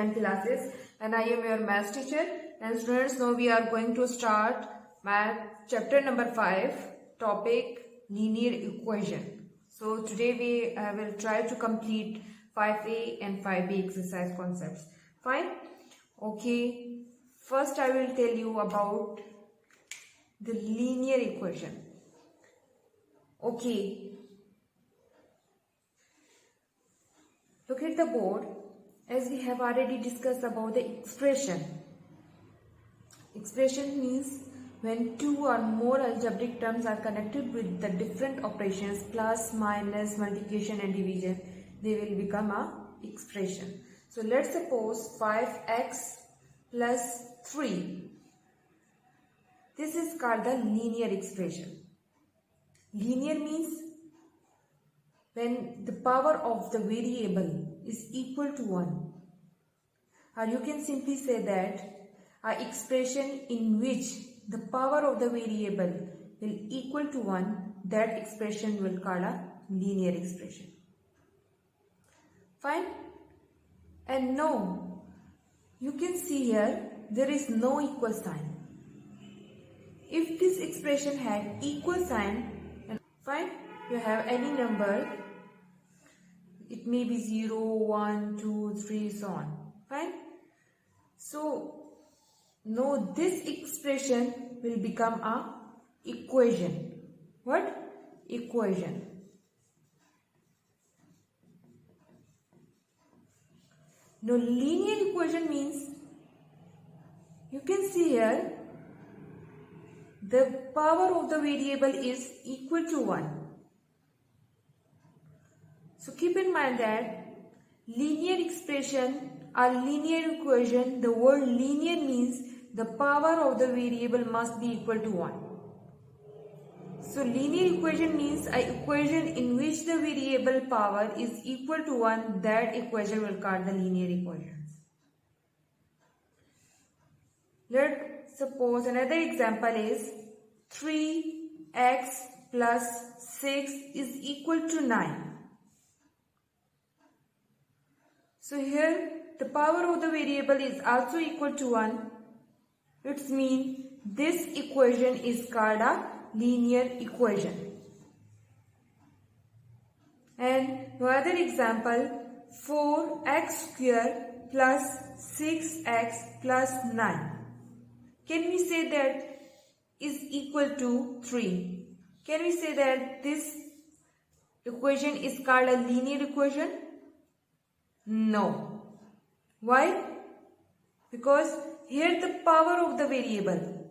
online classes, and I am your maths teacher. And students, now we are going to start math chapter number 5, topic linear equation. So today we will try to complete 5a and 5b exercise concepts. Fine? Okay. First I will tell you about the linear equation. Okay. Look at the board. As we have already discussed about the expression. Expression means when two or more algebraic terms are connected with the different operations plus, minus, multiplication and division, they will become a expression. So let's suppose 5x plus 3. This is called the linear expression. Linear means when the power of the variable is equal to 1. Or you can simply say that an expression in which the power of the variable will equal to 1, that expression will call a linear expression. Fine? And now, you can see here, there is no equal sign. If this expression had equal sign, and fine, you have any number, it may be 0, 1, 2, 3, so on. Fine? So, now this expression will become a equation. What? Equation. Now, linear equation means, you can see here, the power of the variable is equal to 1. So keep in mind that linear expression or linear equation, the word linear means the power of the variable must be equal to 1. So linear equation means an equation in which the variable power is equal to 1, that equation will call the linear equations. Let's suppose another example is 3x plus 6 is equal to 9. So here the power of the variable is also equal to 1. It means this equation is called a linear equation. And another example, 4x square plus 6x plus 9. Can we say that is equal to 3? Can we say that this equation is called a linear equation? No. Why? Because here the power of the variable,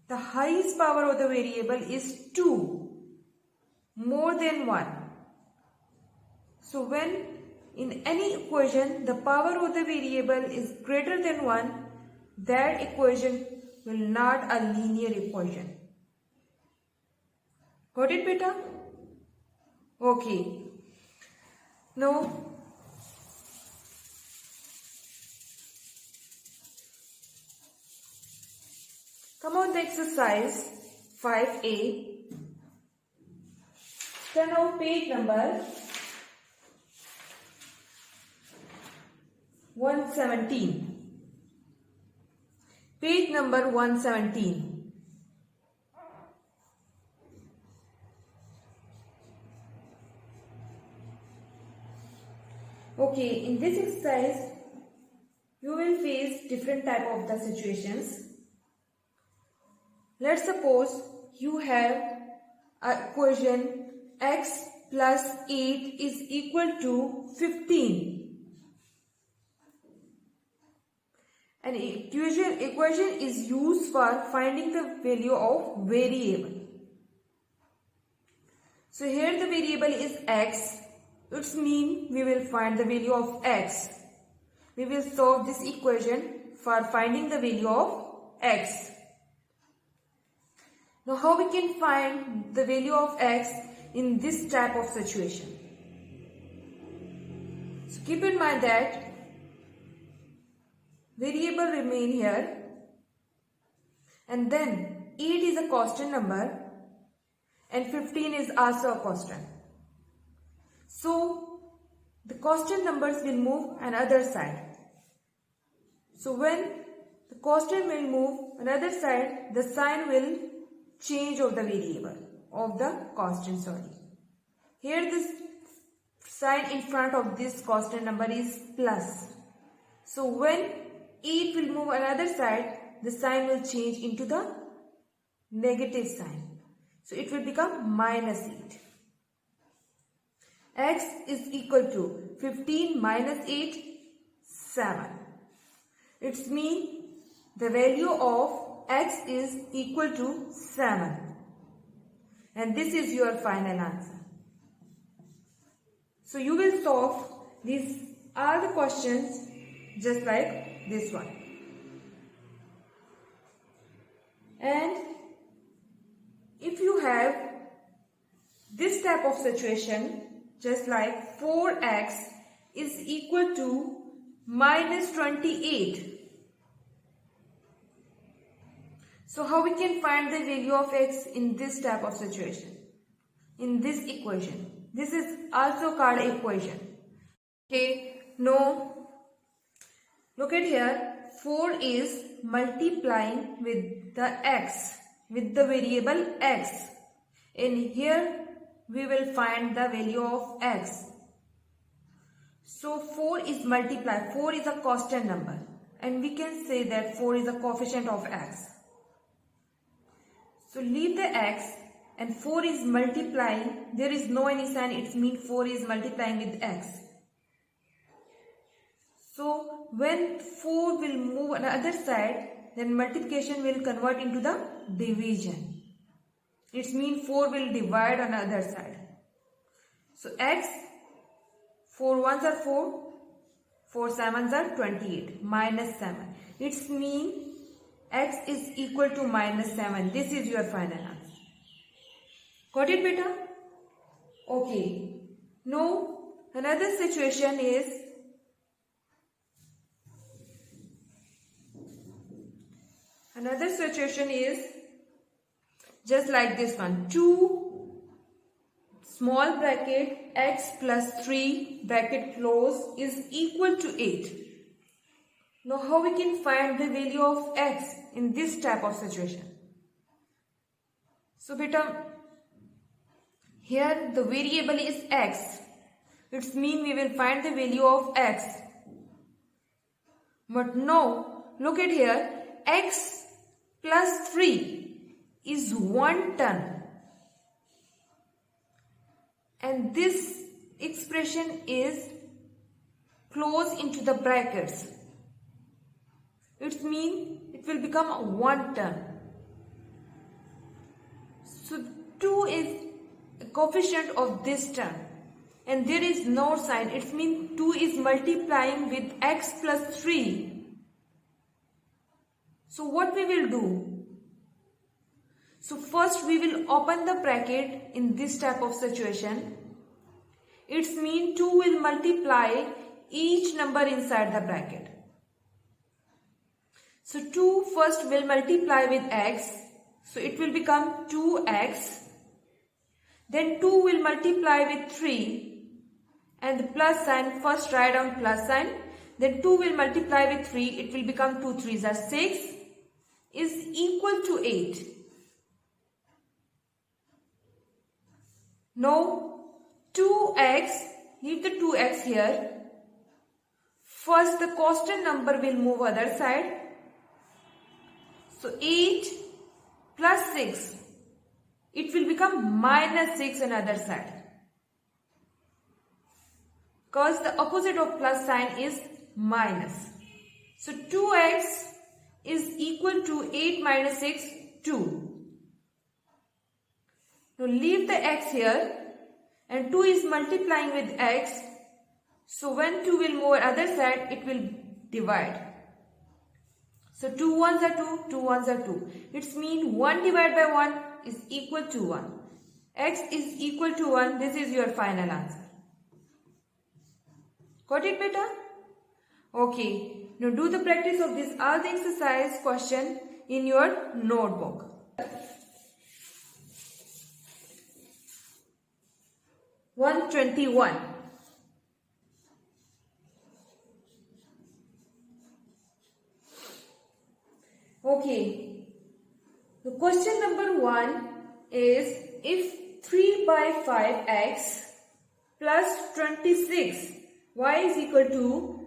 the highest power of the variable is 2, more than 1. So when in any equation the power of the variable is greater than 1, that equation will not a linear equation. Got it, beta? Okay. Now, come on the exercise 5a. Turn out page number 117. Page number 117. Okay, in this exercise, you will face different type of the situations. Let's suppose you have a equation x plus 8 is equal to 15. An equation is used for finding the value of variable. So here the variable is x. It means we will find the value of x. We will solve this equation for finding the value of x. Now how we can find the value of x in this type of situation? So keep in mind that variable remain here and then 8 is a constant number and 15 is also a constant. So the constant numbers will move on other side. So when the constant will move another side, the sign will change of the variable of the constant, sorry. Here this sign in front of this constant number is plus. So when 8 will move another side, the sign will change into the negative sign. So it will become minus 8. X is equal to 15 minus 8, 7. It means the value of x is equal to 7. And this is your final answer. So you will solve these all the questions just like this one. And if you have this type of situation, just like 4x is equal to minus 28. So how we can find the value of x in this type of situation? In this equation. This is also called equation. Okay, no. Look at here. 4 is multiplying with the x, with the variable x. And here we will find the value of x. So 4 is multiplied. 4 is a constant number. And we can say that 4 is a coefficient of x. So leave the x and 4 is multiplying. There is no any sign. It means 4 is multiplying with x. So when 4 will move on the other side, then multiplication will convert into the division. It means 4 will divide on the other side. So x, 4 ones are 4, 4 sevens are 28, minus 7. It means x is equal to minus 7. This is your final answer. Got it, beta? Okay. Now, another situation is just like this one. 2 small bracket x plus 3 bracket close is equal to 8. Now how we can find the value of x in this type of situation? So beta, here the variable is x. It means we will find the value of x. But now look at here, x plus 3 is 1 ton. And this expression is close into the brackets. It means it will become 1 ton. So 2 is a coefficient of this term. And there is no sign. It means 2 is multiplying with x plus 3. So what we will do? So first we will open the bracket in this type of situation. It means 2 will multiply each number inside the bracket. So 2 first will multiply with x. So it will become 2x. Then 2 will multiply with 3. And the plus sign, first write down plus sign. Then 2 will multiply with 3. It will become 2 3s are 6 is equal to 8. Now 2x, leave the 2x here. First the constant number will move other side. So 8 plus 6, it will become minus 6 on other side. Because the opposite of plus sign is minus. So 2x is equal to 8 minus 6, 2. Now leave the x here and 2 is multiplying with x. So when 2 will move other side, it will divide. So 2 ones are 2, 2 ones are 2. It means 1 divided by 1 is equal to 1. X is equal to 1. This is your final answer. Got it, beta? Okay. Now do the practice of this all the exercise question in your notebook. Okay. The question number 1 is, if 3 by 5x plus 26 y is equal to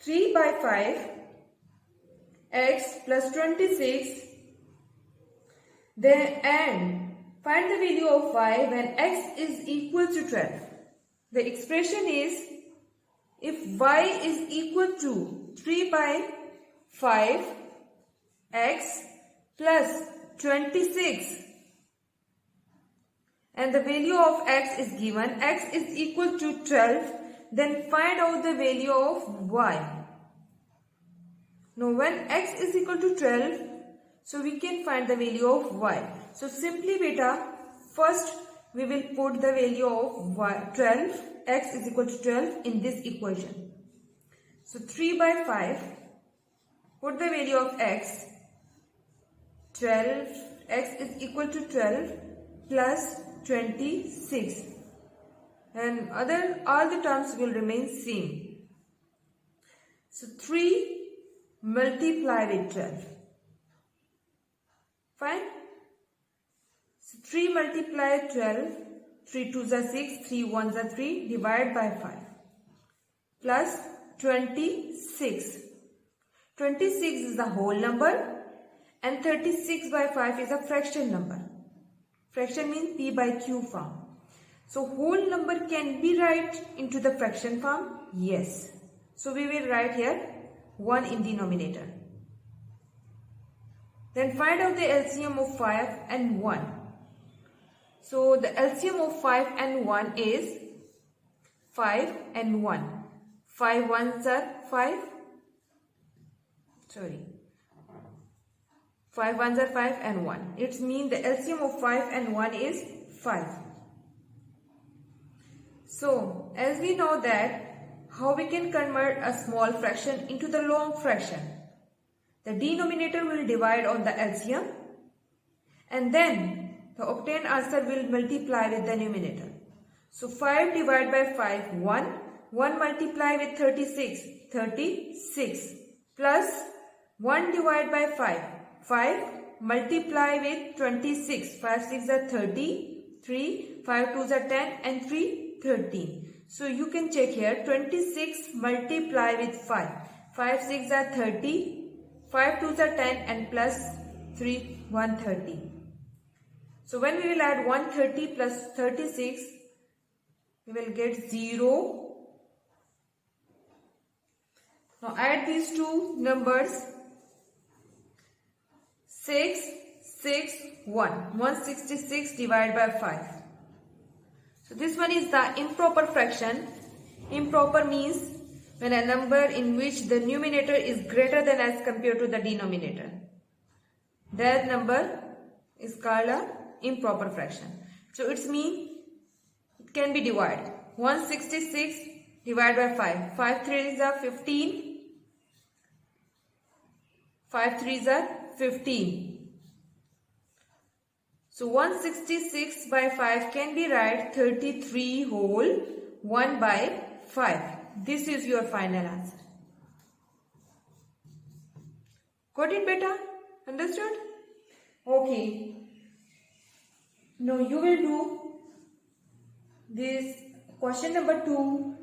3 by 5 x plus 26, then and find the value of y when x is equal to 12. The expression is, if y is equal to 3 by 5 x plus 26 and the value of x is given, x is equal to 12, then find out the value of y. Now when x is equal to 12, so we can find the value of y. So simply beta, first we will put the value of y, 12, x is equal to 12 in this equation. So 3 by 5, put the value of x, 12, x is equal to 12 plus 26, and all the terms will remain same. So 3 multiply with 12. Fine. So 3 multiply 12, 3 2s are 6, 3 1s are 3, divide by 5 plus 26. 26 is the whole number and 36 by 5 is a fraction number. Fraction means p by q form. So whole number can be write into the fraction form? Yes. So we will write here 1 in denominator. Then find out the LCM of 5 and 1. So the LCM of 5 and 1 is 5 and 1. 5 ones are 5. 5 ones are 5 and 1. It means the LCM of 5 and 1 is 5. So as we know that how we can convert a small fraction into the long fraction. The denominator will divide on the LCM and then the obtained answer will multiply with the numerator. So 5 divided by 5, 1. 1 multiply with 36, 36 plus 1 divided by 5, 5 multiply with 26, 5 6 are 30, 3, 5 2s are 10 and 3, 13. So you can check here, 26 multiply with 5, 5 6 are 30, 5 2s are 10 and plus 3, 130. So when we will add 130 plus 36, we will get 0. Now add these two numbers, 6, 6, 1. 166 divided by 5. So this one is the improper fraction. Improper means when a number in which the numerator is greater than as compared to the denominator. That number is called a improper fraction. So it means it can be divided. 166 divided by 5. 5 3s are 15. 5 3s are 15. So 166 by 5 can be write 33 whole 1 by 5. This is your final answer. Got it, beta? Understood? Okay. Now you will do this question number 2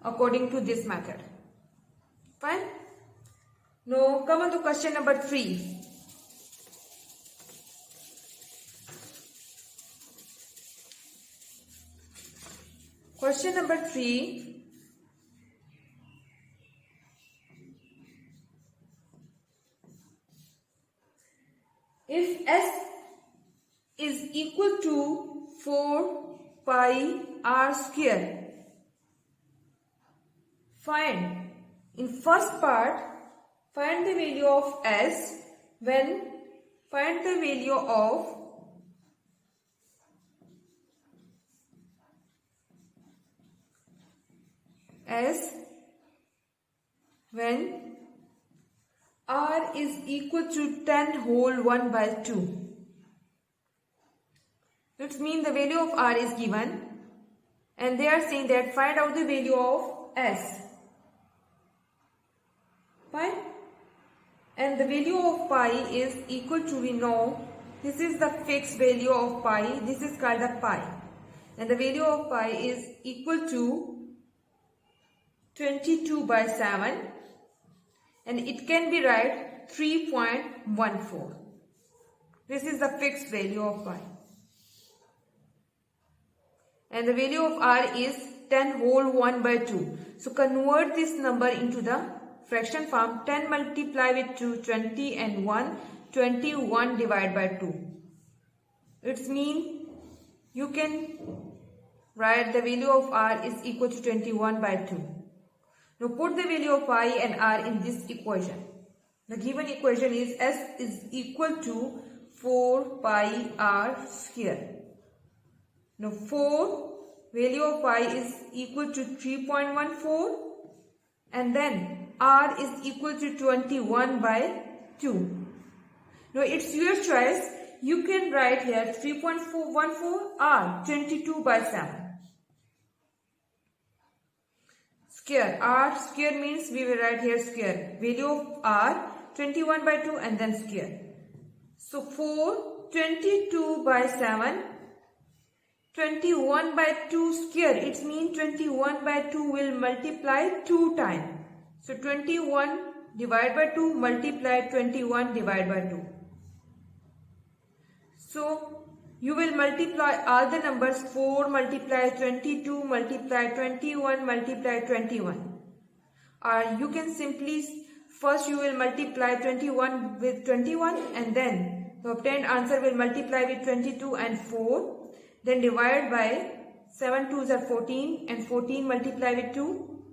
according to this method. Fine? Now come on to question number 3. Question number 3. If S is equal to 4 pi r square, find in first part, find the value of S when find the value of S when R is equal to 10 whole 1 by 2. It means the value of R is given and they are saying that find out the value of S. Fine? and the value of pi is equal to, we know, this is the fixed value of pi, this is called the pi, and the value of pi is equal to 22 by 7, and it can be write 3.14. This is the fixed value of pi. And the value of r is 10 whole 1 by 2. So convert this number into the fraction form. 10 multiply with 2, 20, and 1, 21 divided by 2. It means you can write the value of r is equal to 21 by 2. Now put the value of pi and r in this equation. The given equation is s is equal to 4 pi r square. Now 4 value of pi is equal to 3.14, and then r is equal to 21 by 2. Now it's your choice. You can write here 3.14 r 22 by 7. Square. R square means we will write here square. Value of r 21 by 2 and then square. So 4 22 by 7. 21 by 2 square, it means 21 by 2 will multiply 2 times. So 21 divided by 2 multiply 21 divided by 2. So you will multiply all the numbers. 4 multiply 22 multiply 21 multiply 21. Or you can simply, first you will multiply 21 with 21 and then the obtained answer will multiply with 22 and 4. Then divide by 7 2s are 14 and 14 multiply with 2,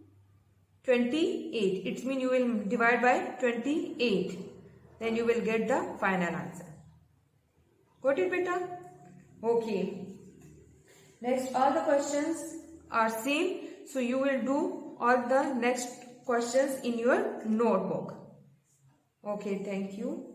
28. It means you will divide by 28. Then you will get the final answer. Got it, beta? Okay. Next, all the questions are same. So you will do all the next questions in your notebook. Okay, thank you.